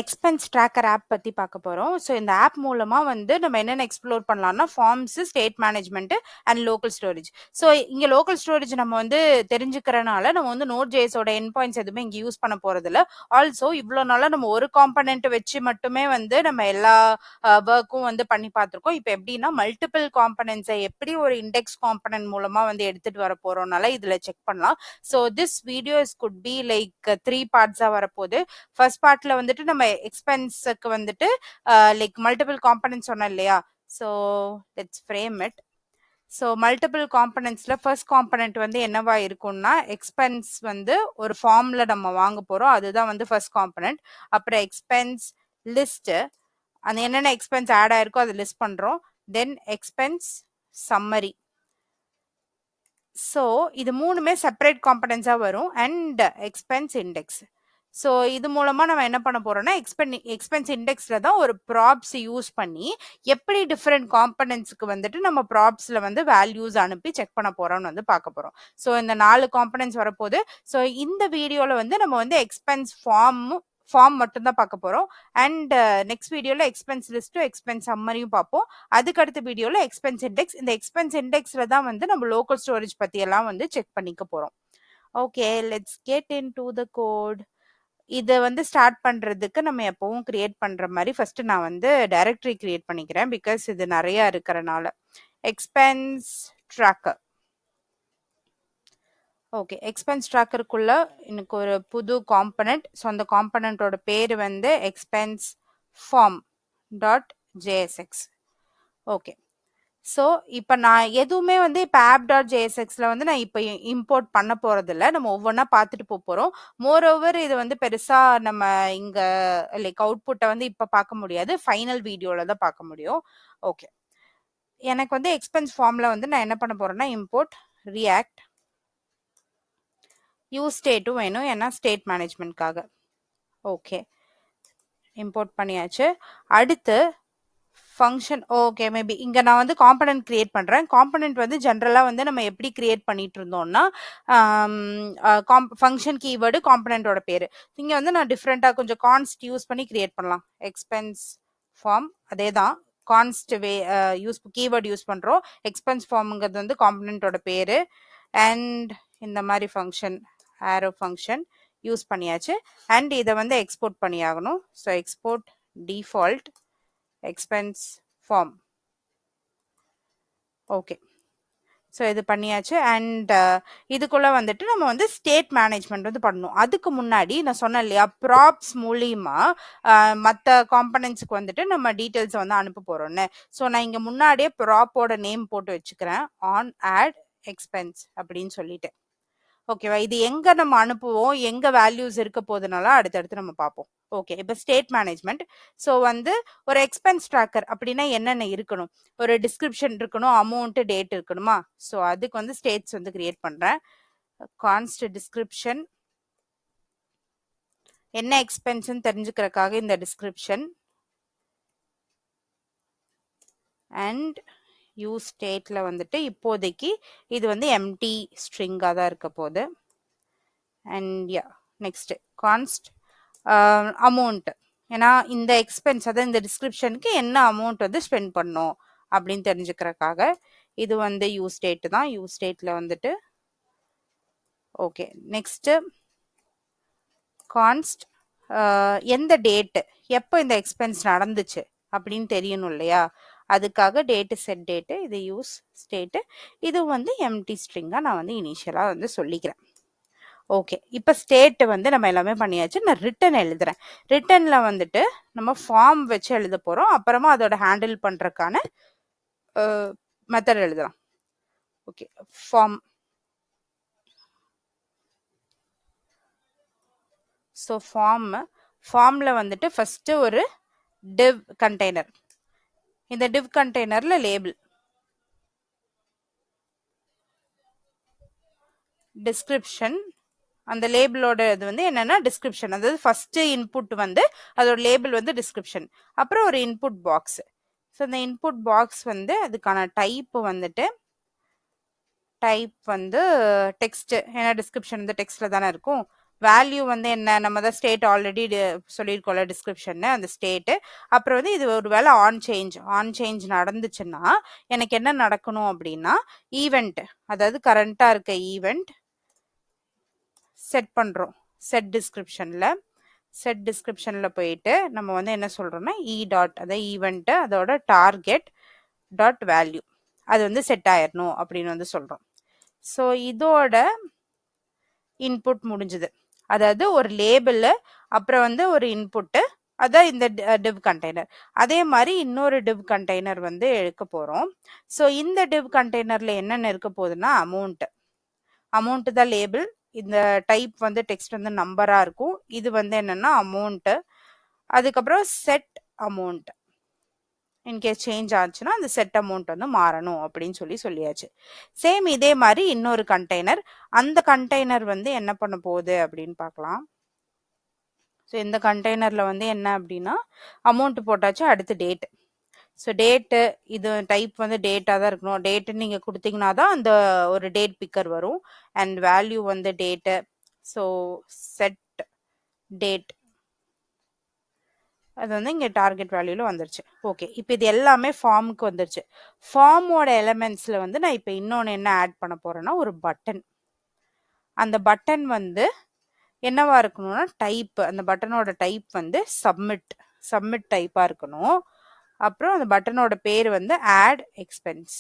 Expense tracker app பத்தி பார்க்க போறோம். ஸோ இந்த ஆப் மூலமா வந்து நம்ம என்னென்ன எக்ஸ்ப்ளோர் பண்ணலாம்னா forms, state management and local storage. So இங்க லோக்கல் ஸ்டோரேஜ் நம்ம வந்து தெரிஞ்சுக்கிறனால நம்ம வந்து நோட் ஜேஸோட எண்ட் பாயிண்ட்ஸ் எதுவுமே இங்க யூஸ் பண்ண போறதில்ல. ஆல்சோ இவ்வளோ நாளா நம்ம ஒரு காம்பனன்ட் வச்சு மட்டுமே வந்து நம்ம எல்லா ஒர்க்கும் வந்து பண்ணி பார்த்துருக்கோம். இப்போ எப்படின்னா மல்டிபிள் காம்பனன்ட்ஸை எப்படி ஒரு இண்டெக்ஸ் காம்பனன்ட் மூலமா வந்து எடுத்துட்டு வர போறோம்னால இதுல செக் பண்ணலாம். So this videos could be like 3 பார்ட்ஸா வரப்போகுது. ஃபர்ஸ்ட் பார்ட்ல வந்துட்டு நம்ம எக்ஸ்பென்ஸுக்கு வந்துட்டு லைக் மல்டிபிள் காம்பனன்ட்ஸ் சொன்னோம் இல்லையா. So let's frame it. So multiple காம்பனன்ட்ஸ்ல ஃபர்ஸ்ட் காம்பனன்ட் வந்து என்னவா இருக்கும்னா எக்ஸ்பென்ஸ் வந்து ஒரு ஃபார்ம்ல நம்ம வாங்க போறோம், அதுதான் வந்து ஃபர்ஸ்ட் காம்பனன்ட். அப்புறம் எக்ஸ்பென்ஸ் லிஸ்ட், அந்த என்னென்ன எக்ஸ்பென்ஸ் ஆட் ஆயிருக்கோ அதை லிஸ்ட் பண்றோம். தென் எக்ஸ்பென்ஸ் சம்மரி. ஸோ இது மூணுமே செப்பரேட் காம்பனன்ஸா வரும். And expense index. ஸோ இது மூலமா நம்ம என்ன பண்ண போறோம்னா எக்ஸ்பென்ஸ் இண்டெக்ஸ்ல தான் ஒரு ப்ராப்ஸ் யூஸ் பண்ணி எப்படி டிஃப்ரெண்ட் காம்பனன்ட்ஸ்க்கு வந்துட்டு நம்ம ப்ராப்ஸ்ல வந்து வேல்யூஸ் அனுப்பி செக் பண்ண போறோம்னு வந்து பார்க்க போறோம். ஸோ இந்த 4 காம்பனன்ட்ஸ் வரப்போகுது. ஸோ இந்த வீடியோல வந்து நம்ம வந்து எக்ஸ்பென்ஸ் ஃபார்ம் மட்டும்தான் பார்க்க போறோம். அண்ட் நெக்ஸ்ட் வீடியோல எக்ஸ்பென்ஸ் லிஸ்ட்டும் எக்ஸ்பென்ஸ் சம்மரியும் பார்ப்போம். அதுக்கு அடுத்த வீடியோல எக்ஸ்பென்ஸ் இண்டெக்ஸ். இந்த எக்ஸ்பென்ஸ் இண்டெக்ஸ்ல தான் வந்து நம்ம லோக்கல் ஸ்டோரேஜ் பத்தி எல்லாம் வந்து செக் பண்ணிக்க போறோம். Okay, let's get into the code. இதை வந்து ஸ்டார்ட் பண்றதுக்கு நம்ம எப்பவும் கிரியேட் பண்ற மாதிரி ஃபர்ஸ்ட் நான் வந்து டைரக்டரி கிரியேட் பண்ணிக்கிறேன், பிகாஸ் இது நிறைய இருக்கிறனால. Expense tracker. ஓகே, எக்ஸ்பென்ஸ் ட்ராக்கருக்குள்ள எனக்கு ஒரு புது காம்பனன்ட். ஸோ அந்த காம்பனன்ட்டோட பேர் வந்து expense form dot JSX. Okay, so இப்போ நான் எதுவுமே வந்து இப்போ ஆப் டாட் ஜேஎஸ்எக்ஸில் வந்து நான் இப்போ இம்போர்ட் பண்ண போகிறதில்ல, நம்ம ஒவ்வொன்றா பார்த்துட்டு போகிறோம். மோரோவர் இது வந்து பெருசாக நம்ம இங்கே லைக் அவுட்புட்டை வந்து இப்போ பார்க்க முடியாது, ஃபைனல் வீடியோவில் தான் பார்க்க முடியும். ஓகே, எனக்கு வந்து எக்ஸ்பென்ஸ் ஃபார்மில் வந்து நான் என்ன பண்ண போகிறேன்னா இம்போர்ட் ரியாக்ட். யூஸ் ஸ்டேட்டும் வேணும், ஏன்னா ஸ்டேட் மேனேஜ்மெண்ட்காக. ஓகே, இம்போர்ட் பண்ணியாச்சு. அடுத்து ஃபங்க்ஷன். ஓகே, மேபி இங்கே நான் வந்து காம்பனன்ட் கிரியேட் பண்ணுறேன். காம்பனன்ட் வந்து ஜென்ரலாக வந்து நம்ம எப்படி கிரியேட் பண்ணிட்டு இருந்தோம்னா ஃபங்க்ஷன் கீவேர்டு காம்பனன்ட்டோட பேர். இங்கே வந்து நான் டிஃப்ரெண்ட்டாக கொஞ்சம் கான்ஸ்ட் யூஸ் பண்ணி கிரியேட் பண்ணலாம். எக்ஸ்பென்ஸ் ஃபார்ம் அதே தான், கான்ஸ்ட் கீவேர்டு யூஸ் பண்ணுறோம். எக்ஸ்பென்ஸ் ஃபார்முங்கிறது வந்து காம்பனன்ட்டோட பேர். அண்ட் இந்த மாதிரி ஃபங்க்ஷன் ஆரோ ஃபங்க்ஷன் யூஸ் பண்ணியாச்சு. அண்ட் இதை வந்து எக்ஸ்போர்ட் பண்ணியாகணும். So export default expense form. Okay, so இது பண்ணியாச்சு. அண்ட் இதுக்குள்ள வந்துட்டு நம்ம வந்து ஸ்டேட் மேனேஜ்மெண்ட் வந்து பண்ணணும். அதுக்கு முன்னாடி நான் சொன்னேன் இல்லையா, ப்ராப்ஸ் மூலியமா மற்ற காம்பனன்ட்ஸுக்கு வந்துட்டு நம்ம டீட்டெயில்ஸ் வந்து அனுப்ப போறோம்னு. ஸோ நான் இங்கே முன்னாடியே ப்ராப்போட நேம் போட்டு வச்சுக்கிறேன், ஆன் ஆட் எக்ஸ்பென்ஸ் அப்படின்னு சொல்லிட்டு. ஓகேவா, இது எங்க நம்ம அனுப்புவோம், எங்க வேல்யூஸ் இருக்க போதுனால அடுத்தடுத்து நம்ம பார்ப்போம். ஓகே, இப்போ ஸ்டேட் மேனேஜ்மெண்ட். ஸோ வந்து ஒரு எக்ஸ்பென்ஸ் ட்ராக்கர் அப்படின்னா என்னென்ன இருக்கணும், ஒரு டிஸ்கிரிப்ஷன் இருக்கணும், அமௌண்ட், டேட் இருக்கணுமா. ஸோ அதுக்கு வந்து ஸ்டேட்ஸ் வந்து கிரியேட் பண்றேன். கான்ஸ்ட் டிஸ்கிரிப்ஷன், என்ன எக்ஸ்பென்ஸ்ன்னு தெரிஞ்சுக்கிறதுக்காக இந்த டிஸ்கிரிப்ஷன். அண்ட் யூஸ் ஸ்டேட்ல வந்துட்டு இப்போதைக்கு இது வந்து எம்டி ஸ்ட்ரிங்காக தான் இருக்க போகுது. அண்ட் யா, நெக்ஸ்ட் கான்ஸ்ட் அமௌண்ட், ஏன்னா இந்த எக்ஸ்பென்ஸ் அதாவது இந்த டிஸ்கிரிப்ஷனுக்கு என்ன அமௌண்ட் வந்து ஸ்பெண்ட் பண்ணோம் அப்படின்னு தெரிஞ்சுக்கிறதுக்காக. இது வந்து யூஸ் ஸ்டேட் தான், யூஸ் ஸ்டேட்ல வந்துட்டு. ஓகே, நெக்ஸ்ட் கான்ஸ்ட் எந்த டேட்டு, எப்போ இந்த எக்ஸ்பென்ஸ் நடந்துச்சு அப்படின்னு தெரியணும் இல்லையா, அதுக்காக டேட்டு செட் டேட்டு, இது யூஸ் ஸ்டேட்டு. இது வந்து எம்டி ஸ்ட்ரிங்காக நான் வந்து இனிஷியலாக வந்து சொல்லிக்கிறேன். ஓகே, இப்போ ஸ்டேட் வந்து நம்ம எல்லாமே பண்ணியாச்சு. நான் ரிட்டன் எழுதுறேன். ரிட்டனில் வந்துட்டு நம்ம ஃபார்ம் வச்சு எழுத போகிறோம், அப்புறமா அதோட ஹேண்டில் பண்ணுறதுக்கான மெத்தட் எழுதலாம். Okay, form. ஸோ ஃபார்மில் வந்துட்டு ஃபஸ்ட்டு ஒரு டிவ் கண்டெய்னர். இந்த டிவ் கண்டெய்னரில் லேபிள், டிஸ்கிரிப்ஷன். அந்த லேபிளோட இது வந்து என்னன்னா டிஸ்கிரிப்ஷன், அதாவது ஃபர்ஸ்ட் இன்புட் வந்து அதோட லேபிள் வந்து டிஸ்கிரிப்ஷன். அப்புறம் ஒரு இன்புட் பாக்ஸ். ஸோ இந்த இன்புட் பாக்ஸ் வந்து அதுக்கான டைப் வந்துட்டு டெக்ஸ்ட், ஏன்னா டிஸ்கிரிப்ஷன் வந்து டெக்ஸ்ட்ல தானே இருக்கும். வேல்யூ வந்து என்ன, நம்ம தான் ஸ்டேட் ஆல்ரெடி சொல்லியிருக்கோம்ல டிஸ்கிரிப்ஷன்னு, அந்த ஸ்டேட்டு. அப்புறம் வந்து இது ஒரு வேளை ஆன் சேஞ்ச் நடந்துச்சுன்னா எனக்கு என்ன நடக்கணும் அப்படின்னா, ஈவெண்ட், அதாவது கரண்ட்டாக இருக்க ஈவெண்ட் செட் பண்ணுறோம். செட் டிஸ்கிரிப்ஷனில் போயிட்டு நம்ம வந்து என்ன சொல்கிறோம்னா டாட், அதாவது ஈவெண்ட்டு அதோட டார்கெட் டாட் வேல்யூ அது வந்து செட் ஆயிடணும் அப்படின்னு வந்து சொல்கிறோம். ஸோ இதோட இன்புட் முடிஞ்சுது. அதாவது ஒரு லேபிள், அப்புறம் வந்து ஒரு இன்புட்டு, அதான் இந்த div கண்டெய்னர். அதே மாதிரி இன்னொரு div கண்டெய்னர் வந்து எடுக்க போகிறோம். ஸோ இந்த div கண்டெய்னரில் என்னென்ன இருக்க போகுதுன்னா அமௌண்ட் தான் லேபிள், இந்த டைப் வந்து டெக்ஸ்ட் வந்து நம்பராக இருக்கும். இது வந்து என்னென்னா அமௌண்ட்டு, அதுக்கப்புறம் செட் அமௌண்ட், இன்கேஸ் சேஞ்ச் ஆச்சுன்னா அந்த செட் அமௌண்ட் வந்து மாறணும் அப்படின்னு சொல்லியாச்சு. சேம் இதே மாதிரி இன்னொரு கண்டெய்னர், அந்த கண்டெய்னர் வந்து என்ன பண்ண போகுது அப்படின்னு பார்க்கலாம். ஸோ இந்த கண்டெய்னரில் வந்து என்ன அப்படின்னா அமௌண்ட் போட்டாச்சு, அடுத்து டேட்டு. ஸோ டேட்டு, இது டைப் வந்து டேட்டாக தான் இருக்கணும். டேட்டுன்னு நீங்கள் கொடுத்தீங்கன்னா தான் அந்த ஒரு டேட் பிக்கர் வரும். அண்ட் வேல்யூ வந்து டேட்டு. ஸோ செட் டேட், அது வந்து இங்கே டார்கெட் வேல்யூவில் வந்துருச்சு. ஓகே, இப்போ இது எல்லாமே ஃபார்முக்கு வந்துருச்சு. ஃபார்மோட எலமெண்ட்ஸில் வந்து நான் இப்போ இன்னொன்று என்ன ஆட் பண்ண போகிறேன்னா ஒரு பட்டன். அந்த பட்டன் வந்து என்னவா இருக்கணும்னா டைப், அந்த பட்டனோட டைப் வந்து சப்மிட் டைப்பாக இருக்கணும். அப்புறம் அந்த பட்டனோட பேர் வந்து ஆட் எக்ஸ்பென்ஸ்.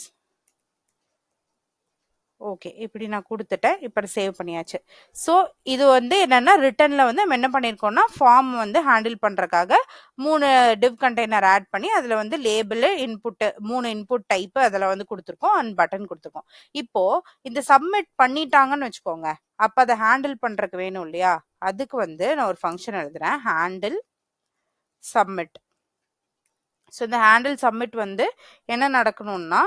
ஓகே, இப்படி நான் கொடுத்துட்டேன். இப்போ சேவ் பண்ணியாச்சு. ஸோ இது வந்து என்னென்னா ரிட்டனில் வந்து நம்ம என்ன பண்ணியிருக்கோம்னா ஃபார்ம் வந்து ஹேண்டில் பண்ணுறக்காக 3 டிவ் கண்டெய்னர் ஆட் பண்ணி அதில் வந்து லேபிள், இன்புட்டு, 3 இன்புட் டைப்பு அதில் வந்து கொடுத்துருக்கோம், அண்ட் பட்டன் கொடுத்துருக்கோம். இப்போது இந்த சப்மிட் பண்ணிட்டாங்கன்னு வச்சுக்கோங்க, அப்போ அதை ஹேண்டில் பண்ணுறதுக்கு வேணும் இல்லையா, அதுக்கு வந்து நான் ஒரு ஃபங்க்ஷன் எழுதுகிறேன், ஹேண்டில் சப்மிட். ஸோ இந்த ஹேண்டில் சப்மிட் வந்து என்ன நடக்கணும்னா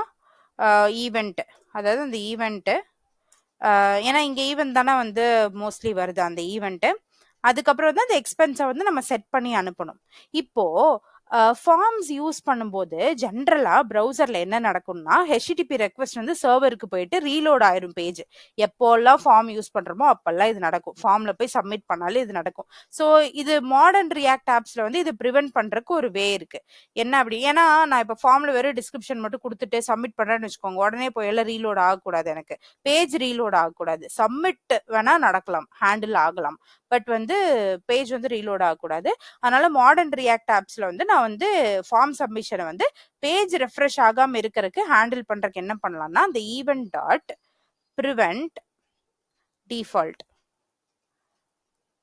ஈவெண்ட், அதாவது அந்த ஈவெண்ட்டு, ஏன்னா இங்கே ஈவெண்ட் தானே வந்து மோஸ்ட்லி வருது அந்த ஈவெண்ட்டு. அதுக்கப்புறம் வந்து அந்த எக்ஸ்பென்ஸை வந்து நம்ம செட் பண்ணி அனுப்பணும். இப்போது ஃபார்ம்ஸ் யூஸ் பண்ணும்போது ஜென்ரலாக ப்ரௌசரில் என்ன நடக்கும்னா ஹெச்டிடிபி ரெக்வஸ்ட் வந்து சர்வருக்கு போயிட்டு ரீலோட் ஆயிரும் பேஜ். எப்போல்லாம் ஃபார்ம் யூஸ் பண்ணுறோமோ அப்போல்லாம் இது நடக்கும். ஃபார்மில் போய் சப்மிட் பண்ணாலே இது நடக்கும். ஸோ இது மாடர்ன் ரியாக்ட் ஆப்ஸில் வந்து இது ப்ரிவென்ட் பண்ணுறதுக்கு ஒரு வே இருக்குது. என்ன அப்படி, ஏன்னா நான் இப்போ ஃபார்மில் வெறும் டிஸ்கிரிப்ஷன் மட்டும் கொடுத்துட்டு சப்மிட் பண்ணுறேன்னு வச்சுக்கோங்க, உடனே போய் எல்லாம் ரீலோட் ஆகக்கூடாது, எனக்கு பேஜ் ரீலோட் ஆகக்கூடாது. சப்மிட் வேணால் நடக்கலாம், ஹேண்டில் ஆகலாம், பட் வந்து பேஜ் வந்து ரீலோட் ஆகக்கூடாது. அதனால மாடர்ன் ரியாக்ட் ஆப்ஸில் வந்து நான் வந்து ஃபார்ம் சப்மிஷனை வந்து பேஜ் ரெஃப்ரெஷ் ஆகாமல் இருக்கிறதுக்கு ஹேண்டில் பண்ணுறதுக்கு என்ன பண்ணலாம்னா அந்த ஈவெண்ட் டாட் ப்ரிவென்ட் டிஃபால்ட்.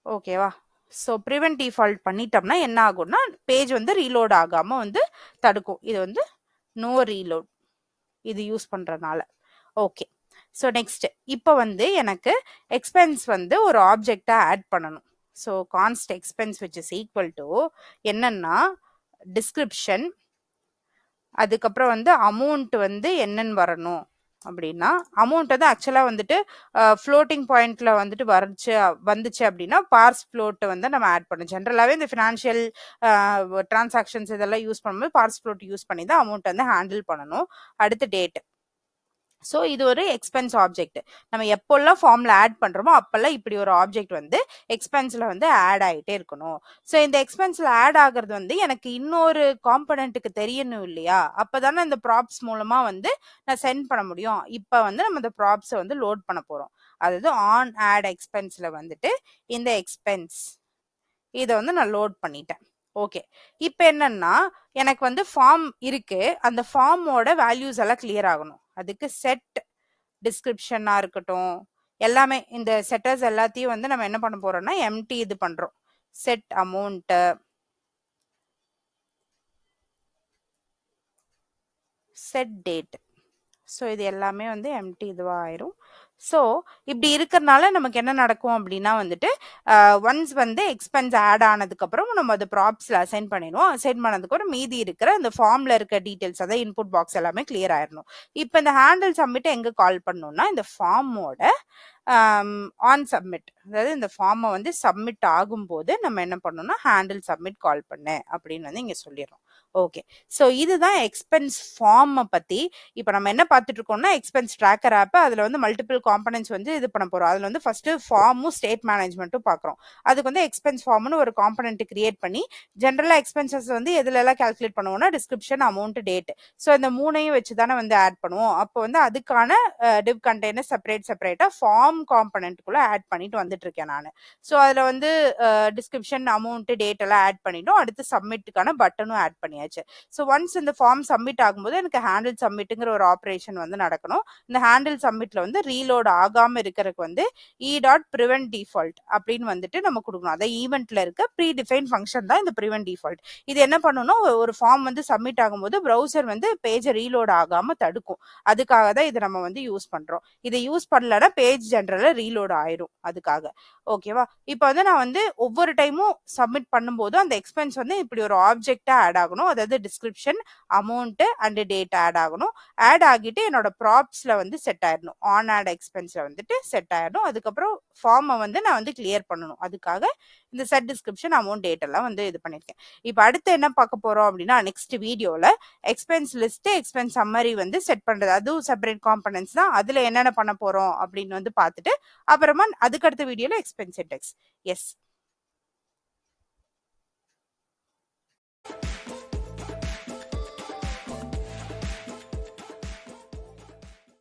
ஓகேவா? ஸோ ப்ரிவென்ட் டிஃபால்ட் பண்ணிட்டோம்னா என்ன ஆகும்னா பேஜ் வந்து ரீலோட் ஆகாமல் வந்து தடுக்கும். இது வந்து நோ ரீலோட் இது யூஸ் பண்ணுறதுனால. ஓகே, ஸோ நெக்ஸ்ட் இப்போ வந்து எனக்கு எக்ஸ்பென்ஸ் வந்து ஒரு ஆப்ஜெக்டா ஆட் பண்ணணும். So கான்ஸ்ட் expense which is equal to என்னன்னா டிஸ்கிரிப்ஷன், அதுக்கப்புறம் வந்து அமௌண்ட் வந்து என்னன்னு வரணும் அப்படின்னா, அமௌண்ட் வந்து ஆக்சுவலாக வந்துட்டு ஃப்ளோட்டிங் பாயிண்ட்ல வந்துட்டு வந்துச்சு அப்படின்னா பார்ஸ் ஃப்ளோட் வந்து நம்ம ஆட் பண்ணணும். ஜென்ரலாகவே இந்த ஃபினான்ஷியல் டிரான்சாக்ஷன்ஸ் இதெல்லாம் யூஸ் பண்ணும்போது பார்ஸ் ஃப்ளோட் யூஸ் பண்ணி தான் அமௌண்ட் வந்து ஹேண்டில் பண்ணணும். அடுத்து டேட். ஸோ இது ஒரு எக்ஸ்பென்ஸ் ஆப்ஜெக்ட். நம்ம எப்போல்லாம் ஃபார்மில் ஆட் பண்ணுறோமோ அப்போல்லாம் இப்படி ஒரு ஆப்ஜெக்ட் வந்து எக்ஸ்பென்ஸில் வந்து ஆட் ஆகிட்டே இருக்கணும். ஸோ இந்த எக்ஸ்பென்ஸில் ஆட் ஆகிறது வந்து எனக்கு இன்னொரு காம்பனண்ட்டுக்கு தெரியணும் இல்லையா, அப்போ தானே இந்த ப்ராப்ஸ் மூலமாக வந்து நான் சென்ட் பண்ண முடியும். இப்போ வந்து நம்ம இந்த ப்ராப்ஸை வந்து லோட் பண்ண போகிறோம். அதாவது ஆன் ஆட் எக்ஸ்பென்ஸில் வந்துட்டு இந்த எக்ஸ்பென்ஸ் இதை வந்து நான் லோட் பண்ணிட்டேன். ஓகே, இப்போ என்னன்னா எனக்கு வந்து ஃபார்ம் இருக்கு, அந்த ஃபார்மோட வேல்யூஸ் எல்லாம் கிளியர் ஆகணும். அதுக்கு செட் டிஸ்கிரிப்ஷனாக இருக்கட்டும், எல்லாமே இந்த செட்டர்ஸ் எல்லாத்தையும் வந்து நம்ம என்ன பண்ண போறோம்னா எம்டி இது பண்றோம். Set amount, set date. So இது எல்லாமே வந்து எம்டி இதுவாக ஆயிரும். ஸோ இப்படி இருக்கிறதுனால நமக்கு என்ன நடக்கும் அப்படின்னா வந்துட்டு ஒன்ஸ் வந்து எக்ஸ்பென்ஸ் ஆட் ஆனதுக்கப்புறம் நம்ம அது ப்ராப்ஸில் அசைன் பண்ணிடுவோம். அசைன் பண்ணதுக்கப்புறம் மீதி இருக்கிற அந்த ஃபார்மில் இருக்க டீட்டெயில்ஸ், அதாவது இன்புட் பாக்ஸ் எல்லாமே கிளியர் ஆயிடணும். இப்போ இந்த ஹேண்டில் சப்மிட்டை எங்கே கால் பண்ணணும்னா இந்த ஃபார்மோட ஆன் சப்மிட், அதாவது இந்த ஃபார்மை வந்து சப்மிட் ஆகும்போது நம்ம என்ன பண்ணணும்னா ஹேண்டில் சப்மிட் கால் பண்ணு அப்படின்னு வந்து இங்கே சொல்லிடுறோம். ஓகே. ஸோ இதுதான் எக்ஸ்பென்ஸ் ஃபார்ம பத்தி. இப்ப நம்ம என்ன பார்த்துட்டு இருக்கோம்னா, எக்ஸ்பென்ஸ் ட்ராக்கர் ஆப். அதுல வந்து மல்டிபிள் காம்போனன்ட்ஸ் வந்து இது பண்ண போறோம். அதுல வந்து ஃபர்ஸ்ட் ஃபார்மும் ஸ்டேட் மேனேஜ்மென்ட்டும் பார்க்குறோம். அதுக்கு வந்து எக்ஸ்பென்ஸ் ஃபார்ம்னு ஒரு காம்போனன்ட் கிரியேட் பண்ணி, ஜெனரலா எக்ஸ்பென்சஸ் வந்து எதுலலாம் கால்குலேட் பண்ணுவோம்னா, டிஸ்கிரிப்ஷன், அமௌண்ட், டேட். ஸோ இந்த 3யும் வச்சு தானே வந்து ஆட் பண்ணுவோம். அப்போ வந்து அதுக்கான டிவ் கண்டெய்னர் செப்பரேட்டா ஃபார்ம் காம்போனன்ட்குள்ள ஆட் பண்ணிட்டு வந்துட்டு இருக்கேன் நானு. ஸோ அதுல வந்து டிஸ்கிரிப்ஷன், அமௌண்ட், டேட் எல்லாம் ஆட் பண்ணிட்டோம். அடுத்து சப்மிட்டுக்கான பட்டனும் ஆட் பண்ணியாச்சு. ஸோ ஒன்ஸ் இந்த ஃபார்ம் சப்மிட் ஆகும்போது எனக்கு ஹேண்டில் சப்மிட்டுங்கிற ஒரு ஆப்ரேஷன் வந்து நடக்கணும். இந்த ஹேண்டில் சப்மிட்ல வந்து ரீலோட் ஆகாம இருக்கிறதுக்கு வந்து prevent default அப்படின்னு வந்துட்டு நம்ம கொடுக்கணும். அதை ஈவெண்ட்ல இருக்க ப்ரீ டிஃபைன் ஃபங்க்ஷன் தான் இந்த prevent default. இது என்ன பண்ணணும்னா, ஒரு ஃபார்ம் வந்து சப்மிட் ஆகும்போது ப்ரௌசர் வந்து பேஜை ரீலோட் ஆகாம தடுக்கும். அதுக்காக தான் இதை நம்ம வந்து யூஸ் பண்றோம். இதை யூஸ் பண்ணலன்னா பேஜ் ஜெனரலா ரீலோட் ஆயிரும். அதுக்காக ஓகேவா. இப்போ வந்து நான் வந்து ஒவ்வொரு டைமும் சப்மிட் பண்ணும்போது அந்த எக்ஸ்பென்ஸ் வந்து இப்படி ஒரு ஆப்ஜெக்டா ஆட் ஆகணும். அதாவது description, amount and date add ஆகணும். ஆட் ஆகிட்டு என்னோட ப்ராப்ஸ்ல வந்து செட் ஆயிடணும். ஆன் ஆட் எக்ஸ்பென்ஸ்ல வந்துட்டு செட் ஆயிடணும். அதுக்கப்புறம் ஃபார்மை வந்து நான் வந்து கிளியர் பண்ணணும். அதுக்காக இந்த செட் டிஸ்கிரிப்ஷன், அமௌண்ட், டேட் எல்லாம் வந்து இது பண்ணிருக்கேன். இப்போ அடுத்து என்ன பார்க்க போறோம் அப்படின்னா, நெக்ஸ்ட் வீடியோல எக்ஸ்பென்ஸ் லிஸ்ட், எக்ஸ்பென்ஸ் சம்மரி வந்து செட் பண்றது. அதுவும் செப்பரேட் காம்பனன்ட்ஸ் தான். அதுல என்னென்ன பண்ண போறோம் அப்படின்னு வந்து பார்த்துட்டு அப்புறமா அதுக்கடுத்த வீடியோல எக்ஸ்பென்ஸ் இண்டெக்ஸ். எஸ்.